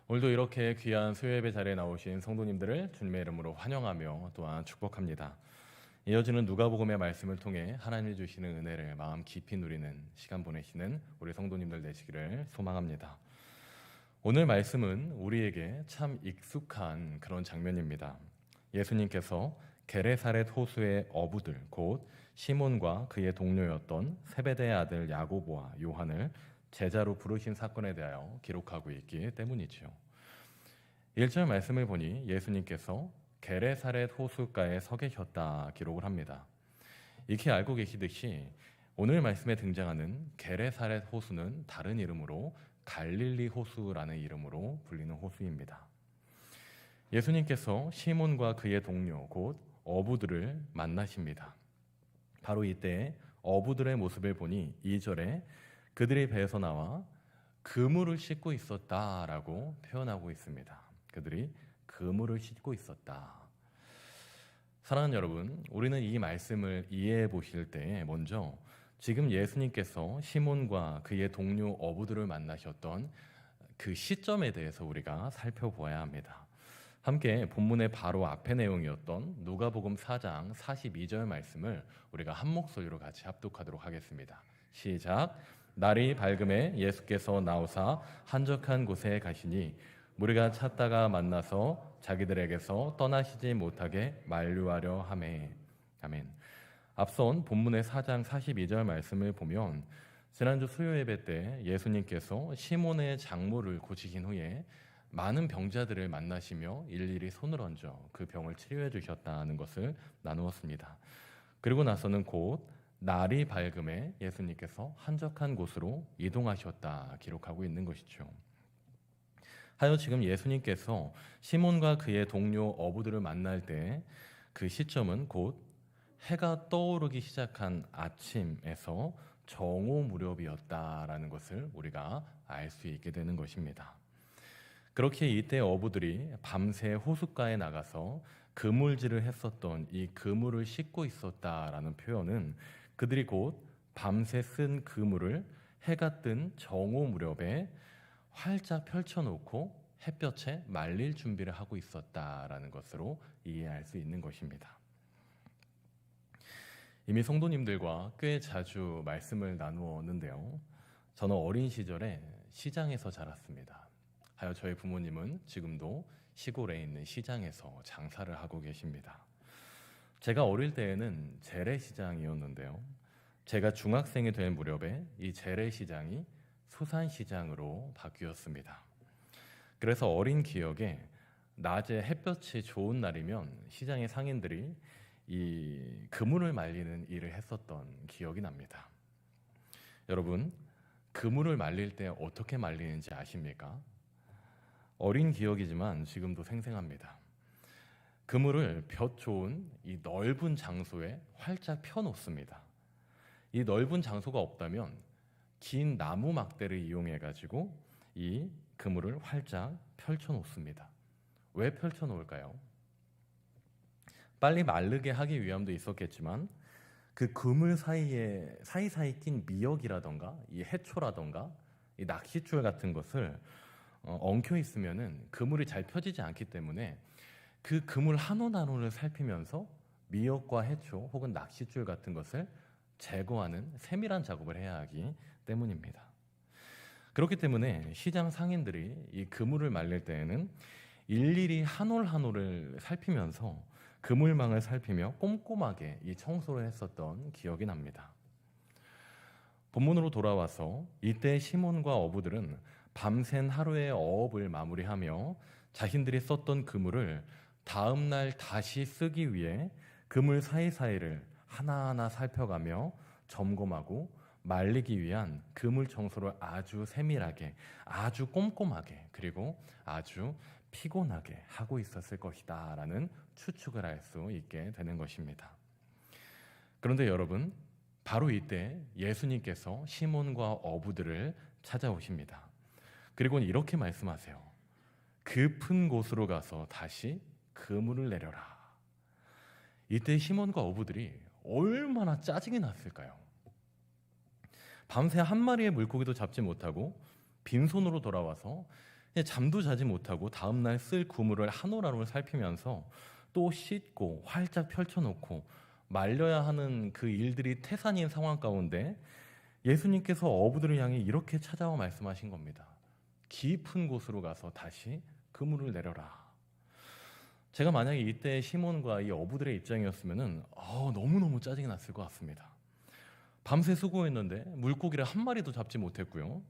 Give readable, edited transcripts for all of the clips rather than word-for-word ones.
오늘도 이렇게 귀한 수요예배 자리에 나오신 성도님들을 주님의 이름으로 환영하며 또한 축복합니다. 이어지는 누가복음의 말씀을 통해 하나님이 주시는 은혜를 마음 깊이 누리는 시간 보내시는 우리 성도님들 되시기를 소망합니다. 오늘 말씀은 우리에게 참 익숙한 그런 장면입니다. 예수님께서 게레사렛 호수의 어부들 곧 시몬과 그의 동료였던 세베대의 아들 야고보와 요한을 제자로 부르신 사건에 대하여 기록하고 있기 때문이지요. 1절 말씀을 보니 예수님께서 게레사렛 호숫가에 서 계셨다 기록을 합니다. 익히 알고 계시듯이 오늘 말씀에 등장하는 게레사렛 호수는 다른 이름으로 갈릴리 호수라는 이름으로 불리는 호수입니다. 예수님께서 시몬과 그의 동료 곧 어부들을 만나십니다. 바로 이때 어부들의 모습을 보니 2절에 그들의 배에서 나와 그물을 씻고 있었다라고 표현하고 있습니다. 그들이 그물을 씻고 있었다. 사랑하는 여러분, 우리는 이 말씀을 이해해 보실 때 먼저 지금 예수님께서 시몬과 그의 동료 어부들을 만나셨던 그 시점에 대해서 우리가 살펴보아야 합니다. 함께 본문의 바로 앞의 내용이었던 누가복음 4장 42절 말씀을 우리가 한 목소리로 같이 합독하도록 하겠습니다. 시작. 날이 밝음에 예수께서 나오사 한적한 곳에 가시니 무리가 찾다가 만나서 자기들에게서 떠나시지 못하게 만류하려 하매. 아멘. 앞선 본문의 4장 42절 말씀을 보면 지난주 수요 예배 때 예수님께서 시몬의 장모를 고치신 후에 많은 병자들을 만나시며 일일이 손을 얹어 그 병을 치료해 주셨다는 것을 나누었습니다. 그리고 나서는 곧 날이 밝음에 예수님께서 한적한 곳으로 이동하셨다 기록하고 있는 것이죠. 하여 지금 예수님께서 시몬과 그의 동료 어부들을 만날 때 그 시점은 곧 해가 떠오르기 시작한 아침에서 정오 무렵이었다라는 것을 우리가 알 수 있게 되는 것입니다. 그렇게 이때 어부들이 밤새 호숫가에 나가서 그물질을 했었던 이 그물을 씻고 있었다라는 표현은 그들이 곧 밤새 쓴 그물을 해가 뜬 정오 무렵에 활짝 펼쳐놓고 햇볕에 말릴 준비를 하고 있었다라는 것으로 이해할 수 있는 것입니다. 이미 성도님들과 꽤 자주 말씀을 나누었는데요. 저는 어린 시절에 시장에서 자랐습니다. 하여 저희 부모님은 지금도 시골에 있는 시장에서 장사를 하고 계십니다. 제가 어릴 때에는 재래시장이었는데요. 제가 중학생이 될 무렵에 이 재래시장이 수산시장으로 바뀌었습니다. 그래서 어린 기억에 낮에 햇볕이 좋은 날이면 시장의 상인들이 이 그물을 말리는 일을 했었던 기억이 납니다. 여러분, 그물을 말릴 때 어떻게 말리는지 아십니까? 어린 기억이지만 지금도 생생합니다. 그물을 볕 좋은 이 넓은 장소에 활짝 펴놓습니다. 이 넓은 장소가 없다면 긴 나무 막대를 이용해 가지고 이 그물을 활짝 펼쳐 놓습니다. 왜 펼쳐 놓을까요? 빨리 마르게 하기 위함도 있었겠지만 그 그물 사이사이 낀 미역이라던가 이 해초라던가 이 낚싯줄 같은 것을 엉켜 있으면은 그물이 잘 펴지지 않기 때문에 그 그물 한 올 한 올을 살피면서 미역과 해초 혹은 낚싯줄 같은 것을 제거하는 세밀한 작업을 해야 하기 때문입니다. 그렇기 때문에 시장 상인들이 이 그물을 말릴 때에는 일일이 한 올 한 올을 살피면서 그물망을 살피며 꼼꼼하게 이 청소를 했었던 기억이 납니다. 본문으로 돌아와서 이때 시몬과 어부들은 밤샌 하루의 어업을 마무리하며 자신들이 썼던 그물을 다음 날 다시 쓰기 위해 그물 사이사이를 하나하나 살펴가며 점검하고 말리기 위한 그물 청소를 아주 세밀하게, 아주 꼼꼼하게, 그리고 아주 피곤하게 하고 있었을 것이다 라는 추측을 할 수 있게 되는 것입니다. 그런데 여러분, 바로 이때 예수님께서 시몬과 어부들을 찾아오십니다. 그리고 이렇게 말씀하세요. 깊은 곳으로 가서 다시 그물을 내려라. 이때 시몬과 어부들이 얼마나 짜증이 났을까요? 밤새 한 마리의 물고기도 잡지 못하고 빈손으로 돌아와서 잠도 자지 못하고 다음날 쓸 구물을 한 올 한 올 살피면서 또 씻고 활짝 펼쳐놓고 말려야 하는 그 일들이 태산인 상황 가운데 예수님께서 어부들을 향해 이렇게 찾아와 말씀하신 겁니다. 깊은 곳으로 가서 다시 그물을 내려라. 제가 만약에 이때 시몬과 이 어부들의 입장이었으면 너무너무 짜증이 났을 것 같습니다. 밤새 수고했는데 물고기를 한 마리도 잡지 못했고요.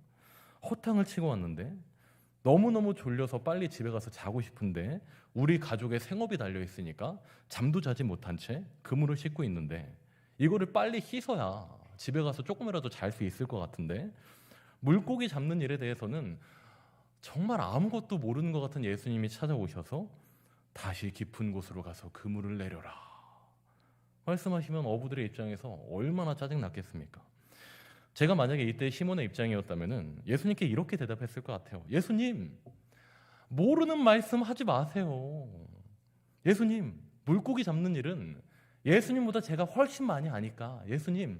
호탕을 치고 왔는데 너무너무 졸려서 빨리 집에 가서 자고 싶은데 우리 가족의 생업이 달려있으니까 잠도 자지 못한 채 그물을 씻고 있는데 이거를 빨리 씻어야 집에 가서 조금이라도 잘 수 있을 것 같은데 물고기 잡는 일에 대해서는 정말 아무것도 모르는 것 같은 예수님이 찾아오셔서 다시 깊은 곳으로 가서 그물을 내려라 말씀하시면 어부들의 입장에서 얼마나 짜증났겠습니까? 제가 만약에 이때 시몬의 입장이었다면 예수님께 이렇게 대답했을 것 같아요. 예수님, 모르는 말씀 하지 마세요. 예수님, 물고기 잡는 일은 예수님보다 제가 훨씬 많이 아니까 예수님,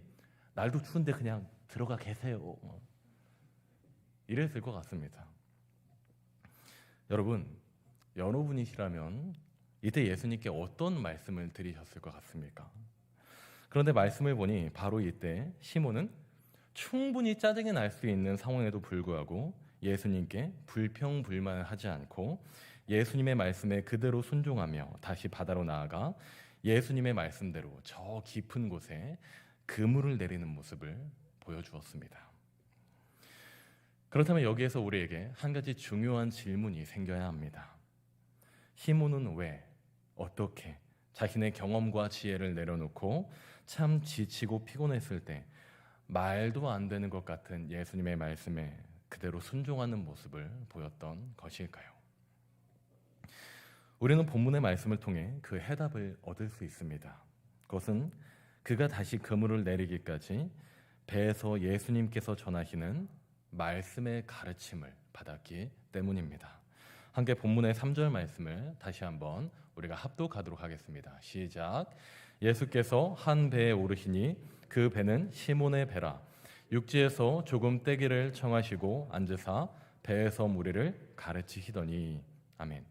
날도 추운데 그냥 들어가 계세요. 이랬을 것 같습니다. 여러분이시라면 이때 예수님께 어떤 말씀을 드리셨을 것 같습니까? 그런데 말씀을 보니 바로 이때 시몬은 충분히 짜증이 날 수 있는 상황에도 불구하고 예수님께 불평불만을 하지 않고 예수님의 말씀에 그대로 순종하며 다시 바다로 나아가 예수님의 말씀대로 저 깊은 곳에 그물을 내리는 모습을 보여주었습니다. 그렇다면 여기에서 우리에게 한 가지 중요한 질문이 생겨야 합니다. 시몬은 왜, 어떻게 자신의 경험과 지혜를 내려놓고 참 지치고 피곤했을 때 말도 안 되는 것 같은 예수님의 말씀에 그대로 순종하는 모습을 보였던 것일까요? 우리는 본문의 말씀을 통해 그 해답을 얻을 수 있습니다. 그것은 그가 다시 그물을 내리기까지 배에서 예수님께서 전하시는 말씀의 가르침을 받았기 때문입니다. 함께 본문의 3절 말씀을 다시 한번 우리가 합독하도록 하겠습니다. 시작. 예수께서 한 배에 오르시니 그 배는 시몬의 배라. 육지에서 조금 떼기를 청하시고 앉으사 배에서 무리를 가르치시더니. 아멘.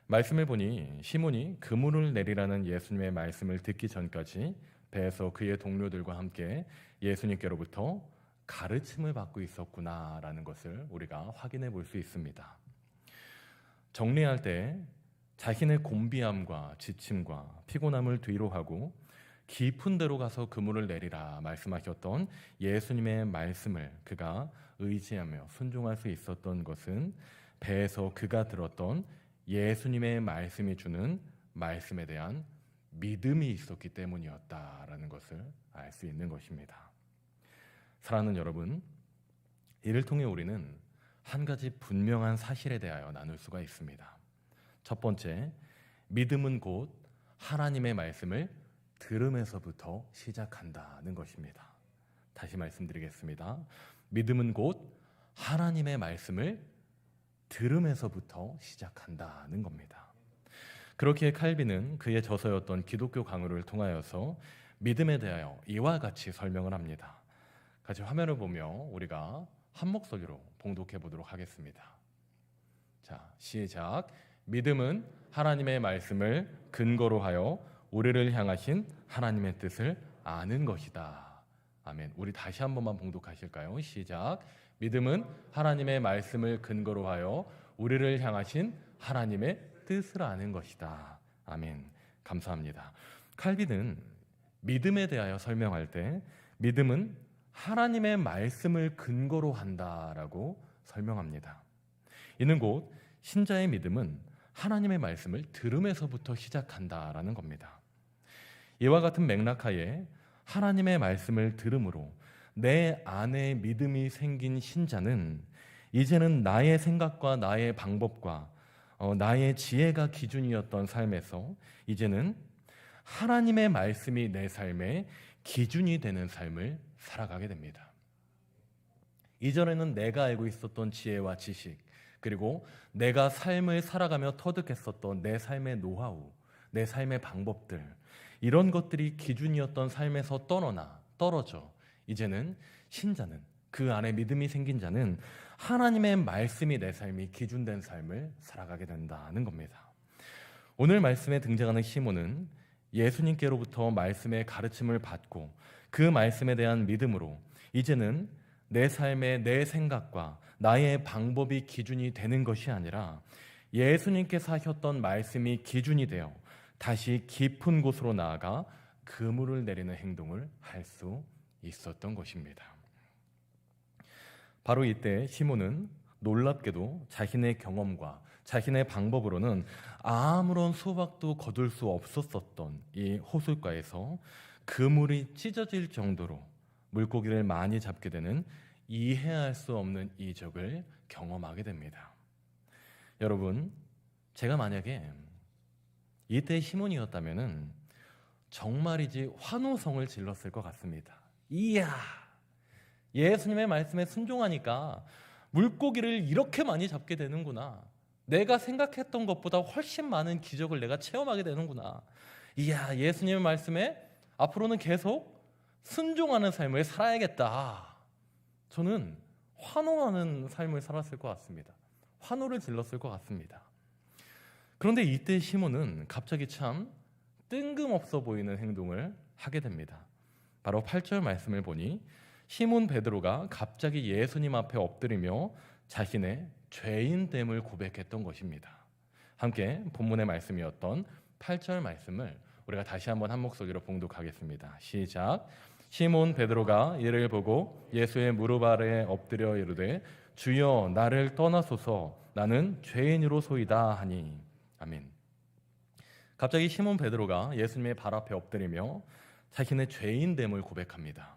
말씀을 보니 시몬이 그물을 내리라는 예수님의 말씀을 듣기 전까지 배에서 그의 동료들과 함께 예수님께로부터 가르침을 받고 있었구나라는 것을 우리가 확인해 볼 수 있습니다. 정리할 때 자신의 곤비함과 지침과 피곤함을 뒤로 하고 깊은 데로 가서 그물을 내리라 말씀하셨던 예수님의 말씀을 그가 의지하며 순종할 수 있었던 것은 배에서 그가 들었던 예수님의 말씀이 주는 말씀에 대한 믿음이 있었기 때문이었다라는 것을 알 수 있는 것입니다. 사랑하는 여러분, 이를 통해 우리는 한 가지 분명한 사실에 대하여 나눌 수가 있습니다. 첫 번째, 믿음은 곧 하나님의 말씀을 들음에서부터 시작한다는 것입니다. 다시 말씀드리겠습니다. 믿음은 곧 하나님의 말씀을 들음에서부터 시작한다는 겁니다. 그렇기에 칼빈은 그의 저서였던 기독교 강요를 통하여서 믿음에 대하여 이와 같이 설명을 합니다. 같이 화면을 보며 우리가 한 목소리로 봉독해 보도록 하겠습니다. 자, 시작. 믿음은 하나님의 말씀을 근거로 하여 우리를 향하신 하나님의 뜻을 아는 것이다. 아멘. 우리 다시 한 번만 봉독하실까요? 시작. 믿음은 하나님의 말씀을 근거로 하여 우리를 향하신 하나님의 뜻을 아는 것이다. 아멘. 감사합니다. 칼빈은 믿음에 대하여 설명할 때 믿음은 하나님의 말씀을 근거로 한다라고 설명합니다. 이는 곧 신자의 믿음은 하나님의 말씀을 들음에서부터 시작한다라는 겁니다. 이와 같은 맥락하에 하나님의 말씀을 들음으로 내 안에 믿음이 생긴 신자는 이제는 나의 생각과 나의 방법과 나의 지혜가 기준이었던 삶에서 이제는 하나님의 말씀이 내 삶의 기준이 되는 삶을 살아가게 됩니다. 이전에는 내가 알고 있었던 지혜와 지식, 그리고 내가 삶을 살아가며 터득했었던 내 삶의 노하우, 내 삶의 방법들, 이런 것들이 기준이었던 삶에서 떨어져 이제는 신자는, 그 안에 믿음이 생긴 자는 하나님의 말씀이 내 삶이 기준된 삶을 살아가게 된다는 겁니다. 오늘 말씀에 등장하는 시몬은 예수님께로부터 말씀의 가르침을 받고 그 말씀에 대한 믿음으로 이제는 내 삶의 내 생각과 나의 방법이 기준이 되는 것이 아니라 예수님께서 하셨던 말씀이 기준이 되어 다시 깊은 곳으로 나아가 그물을 내리는 행동을 할 수 있었던 것입니다. 바로 이때 시몬은 놀랍게도 자신의 경험과 자신의 방법으로는 아무런 수확도 거둘 수 없었던 이 호숫가에서 그물이 찢어질 정도로 물고기를 많이 잡게 되는 이해할 수 없는 이적을 경험하게 됩니다. 여러분, 제가 만약에 이때 시몬이었다면 정말이지 환호성을 질렀을 것 같습니다. 이야, 예수님의 말씀에 순종하니까 물고기를 이렇게 많이 잡게 되는구나. 내가 생각했던 것보다 훨씬 많은 기적을 내가 체험하게 되는구나. 이야, 예수님의 말씀에 앞으로는 계속 순종하는 삶을 살아야겠다. 저는 환호하는 삶을 살았을 것 같습니다. 환호를 질렀을 것 같습니다. 그런데 이때 시몬은 갑자기 참 뜬금없어 보이는 행동을 하게 됩니다. 바로 8절 말씀을 보니 시몬 베드로가 갑자기 예수님 앞에 엎드리며 자신의 죄인됨을 고백했던 것입니다. 함께 본문의 말씀이었던 8절 말씀을 우리가 다시 한번 한 목소리로 봉독하겠습니다. 시작. 시몬 베드로가 이를 보고 예수의 무릎 아래에 엎드려 이르되 주여 나를 떠나소서 나는 죄인으로소이다 하니. 아멘. 갑자기 시몬 베드로가 예수님의 발 앞에 엎드리며 자신의 죄인됨을 고백합니다.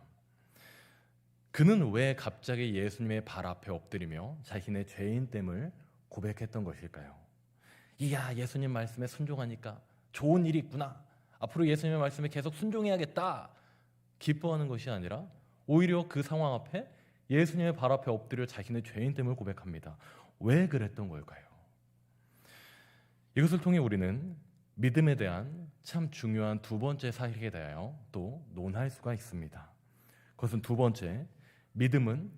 그는 왜 갑자기 예수님의 발 앞에 엎드리며 자신의 죄인됨을 고백했던 것일까요? 이야, 예수님 말씀에 순종하니까 좋은 일이 있구나. 앞으로 예수님의 말씀에 계속 순종해야겠다. 기뻐하는 것이 아니라 오히려 그 상황 앞에 예수님의 발 앞에 엎드려 자신의 죄인됨을 고백합니다. 왜 그랬던 걸까요? 이것을 통해 우리는 믿음에 대한 참 중요한 두 번째 사실에 대하여 또 논할 수가 있습니다. 그것은 두 번째, 믿음은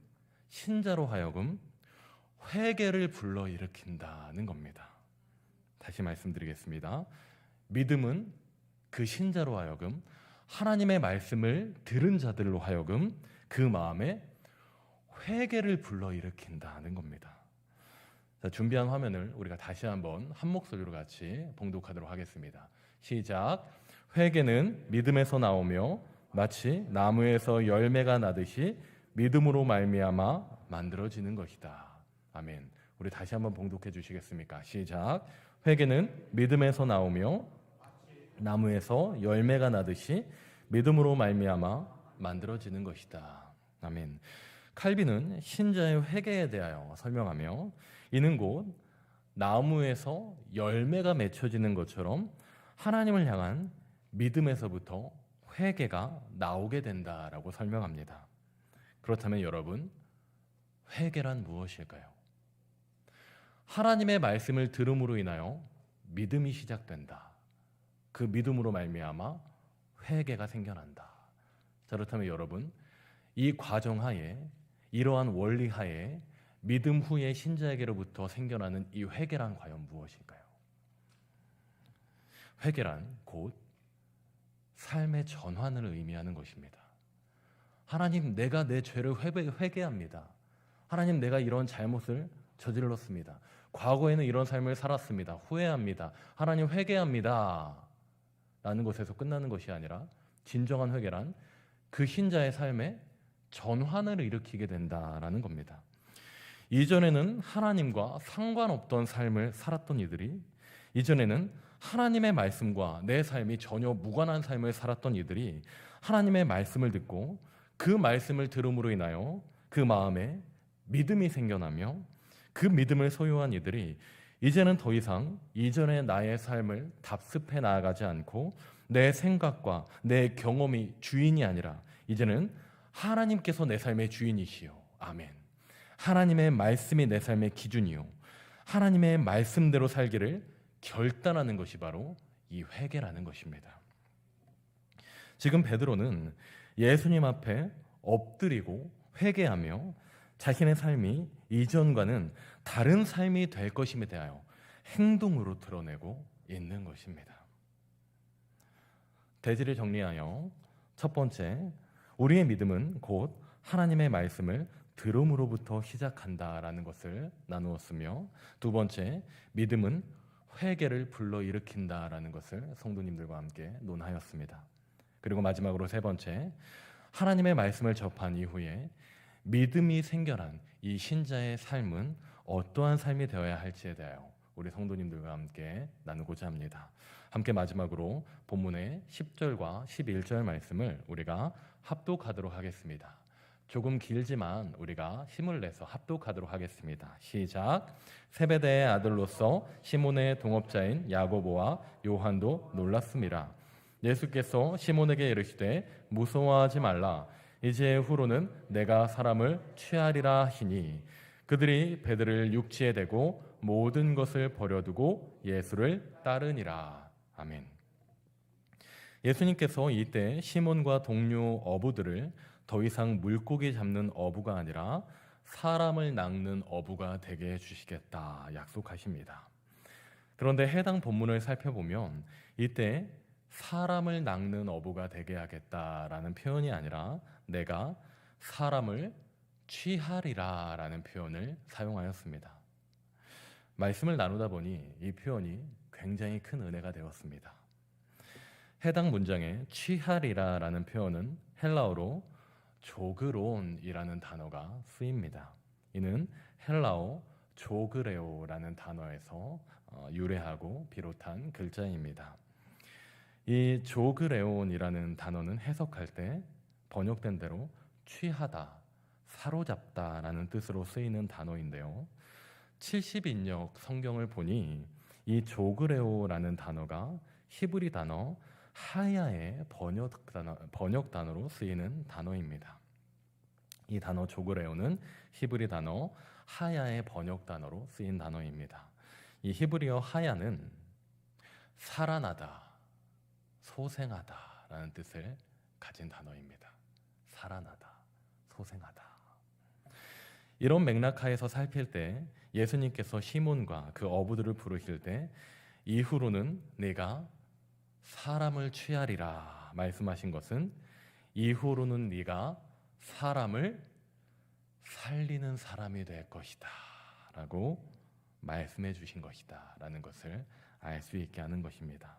신자로 하여금 회개를 불러일으킨다는 겁니다. 다시 말씀드리겠습니다. 믿음은 그 신자로 하여금 하나님의 말씀을 들은 자들로 하여금 그 마음에 회개를 불러일으킨다는 겁니다. 자, 준비한 화면을 우리가 다시 한번 한 목소리로 같이 봉독하도록 하겠습니다. 시작. 회개는 믿음에서 나오며 마치 나무에서 열매가 나듯이 믿음으로 말미암아 만들어지는 것이다. 아멘. 우리 다시 한번 봉독해 주시겠습니까? 시작. 회개는 믿음에서 나오며 나무에서 열매가 나듯이 믿음으로 말미암아 만들어지는 것이다. 아멘. 칼빈은 신자의 회개에 대하여 설명하며 이는 곧 나무에서 열매가 맺혀지는 것처럼 하나님을 향한 믿음에서부터 회개가 나오게 된다라고 설명합니다. 그렇다면 여러분, 회개란 무엇일까요? 하나님의 말씀을 들음으로 인하여 믿음이 시작된다. 그 믿음으로 말미암아 회개가 생겨난다. 자, 그렇다면 여러분, 이 과정 하에, 이러한 원리 하에 믿음 후에 신자에게로부터 생겨나는 이 회개란 과연 무엇일까요? 회개란 곧 삶의 전환을 의미하는 것입니다. 하나님, 내가 내 죄를 회개합니다. 하나님, 내가 이런 잘못을 저질렀습니다. 과거에는 이런 삶을 살았습니다. 후회합니다. 하나님, 회개합니다. 라는 것에서 끝나는 것이 아니라 진정한 회개란 그 신자의 삶에 전환을 일으키게 된다라는 겁니다. 이전에는 하나님과 상관없던 삶을 살았던 이들이, 이전에는 하나님의 말씀과 내 삶이 전혀 무관한 삶을 살았던 이들이 하나님의 말씀을 듣고 그 말씀을 들음으로 인하여 그 마음에 믿음이 생겨나며 그 믿음을 소유한 이들이 이제는 더 이상 이전의 나의 삶을 답습해 나아가지 않고 내 생각과 내 경험이 주인이 아니라 이제는 하나님께서 내 삶의 주인이시요. 아멘. 하나님의 말씀이 내 삶의 기준이요. 하나님의 말씀대로 살기를 결단하는 것이 바로 이 회개라는 것입니다. 지금 베드로는 예수님 앞에 엎드리고 회개하며 자신의 삶이 이전과는 다른 삶이 될 것임에 대하여 행동으로 드러내고 있는 것입니다. 대지를 정리하여 첫 번째, 우리의 믿음은 곧 하나님의 말씀을 들음으로부터 시작한다라는 것을 나누었으며, 두 번째, 믿음은 회개를 불러일으킨다라는 것을 성도님들과 함께 논하였습니다. 그리고 마지막으로 세 번째, 하나님의 말씀을 접한 이후에 믿음이 생겨난 이 신자의 삶은 어떠한 삶이 되어야 할지에 대하여 우리 성도님들과 함께 나누고자 합니다. 함께 마지막으로 본문의 10절과 11절 말씀을 우리가 합독하도록 하겠습니다. 조금 길지만 우리가 힘을 내서 합독하도록 하겠습니다. 시작. 세베대의 아들로서 시몬의 동업자인 야고보와 요한도 놀랐습니다. 예수께서 시몬에게 이르시되 무서워하지 말라. 이제 후로는 내가 사람을 취하리라 하시니 그들이 베드로를 육지에 대고 모든 것을 버려두고 예수를 따르니라. 아멘. 예수님께서 이때 시몬과 동료 어부들을 더 이상 물고기 잡는 어부가 아니라 사람을 낚는 어부가 되게 해주시겠다 약속하십니다. 그런데 해당 본문을 살펴보면 이때 사람을 낚는 어부가 되게 하겠다라는 표현이 아니라 내가 사람을 취하리라 라는 표현을 사용하였습니다. 말씀을 나누다 보니 이 표현이 굉장히 큰 은혜가 되었습니다. 해당 문장에 취하리라 라는 표현은 헬라어로 조그론이라는 단어가 쓰입니다. 이는 헬라어 조그레오라는 단어에서 유래하고 비롯한 글자입니다. 이 조그레온이라는 단어는 해석할 때 번역된 대로 취하다, 사로잡다라는 뜻으로 쓰이는 단어인데요. 70인역 성경을 보니 이 조그레오라는 단어가 히브리 단어 하야의 번역 단어로 쓰이는 단어입니다. 이 단어 조그레오는 히브리 단어 하야의 번역 단어로 쓰인 단어입니다. 이 히브리어 하야는 살아나다, 소생하다라는 뜻을 가진 단어입니다. 살아나다, 소생하다. 이런 맥락하에서 살필 때 예수님께서 시몬과 그 어부들을 부르실 때 이후로는 네가 사람을 취하리라 말씀하신 것은 이후로는 네가 사람을 살리는 사람이 될 것이다 라고 말씀해 주신 것이다 라는 것을 알 수 있게 하는 것입니다.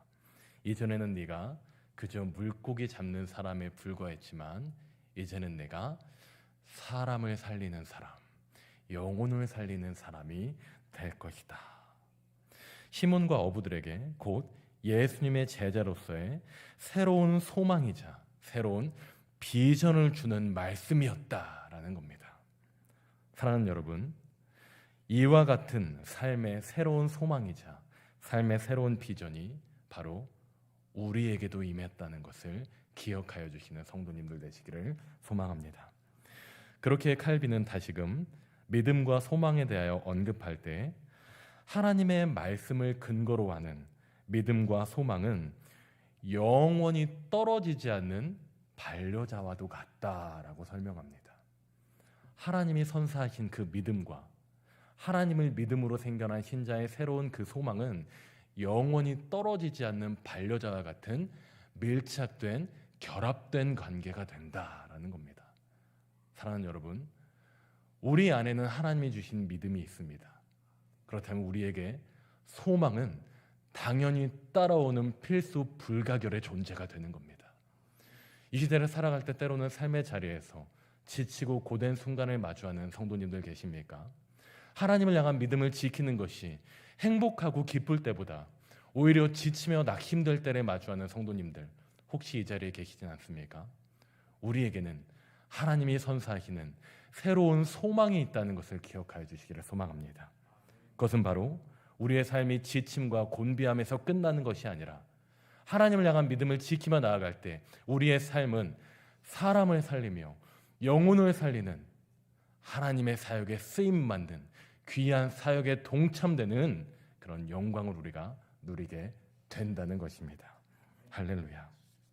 이전에는 네가 그저 물고기 잡는 사람에 불과했지만 이제는 내가 사람을 살리는 사람, 영혼을 살리는 사람이 될 것이다. 시몬과 어부들에게 곧 예수님의 제자로서의 새로운 소망이자 새로운 비전을 주는 말씀이었다라는 겁니다. 사랑하는 여러분, 이와 같은 삶의 새로운 소망이자 삶의 새로운 비전이 바로 우리에게도 임했다는 것을 기억하여 주시는 성도님들 되시기를 소망합니다. 그렇게 칼빈은 다시금 믿음과 소망에 대하여 언급할 때 하나님의 말씀을 근거로 하는 믿음과 소망은 영원히 떨어지지 않는 반려자와도 같다라고 설명합니다. 하나님이 선사하신 그 믿음과 하나님을 믿음으로 생겨난 신자의 새로운 그 소망은 영원히 떨어지지 않는 반려자와 같은 밀착된 결합된 관계가 된다라는 겁니다. 사랑하는 여러분, 우리 안에는 하나님이 주신 믿음이 있습니다. 그렇다면 우리에게 소망은 당연히 따라오는 필수 불가결의 존재가 되는 겁니다. 이 시대를 살아갈 때 때로는 삶의 자리에서 지치고 고된 순간을 마주하는 성도님들 계십니까? 하나님을 향한 믿음을 지키는 것이 행복하고 기쁠 때보다 오히려 지치며 힘들 때를 마주하는 성도님들 혹시 이 자리에 계시진 않습니까? 우리에게는 하나님이 선사하시는 새로운 소망이 있다는 것을 기억하여 주시기를 소망합니다. 그것은 바로 우리의 삶이 지침과 곤비함에서 끝나는 것이 아니라 하나님을 향한 믿음을 지키며 나아갈 때 우리의 삶은 사람을 살리며 영혼을 살리는 하나님의 사역에 쓰임 만든 귀한 사역에 동참되는 그런 영광을 우리가 누리게 된다는 것입니다. 할렐루야.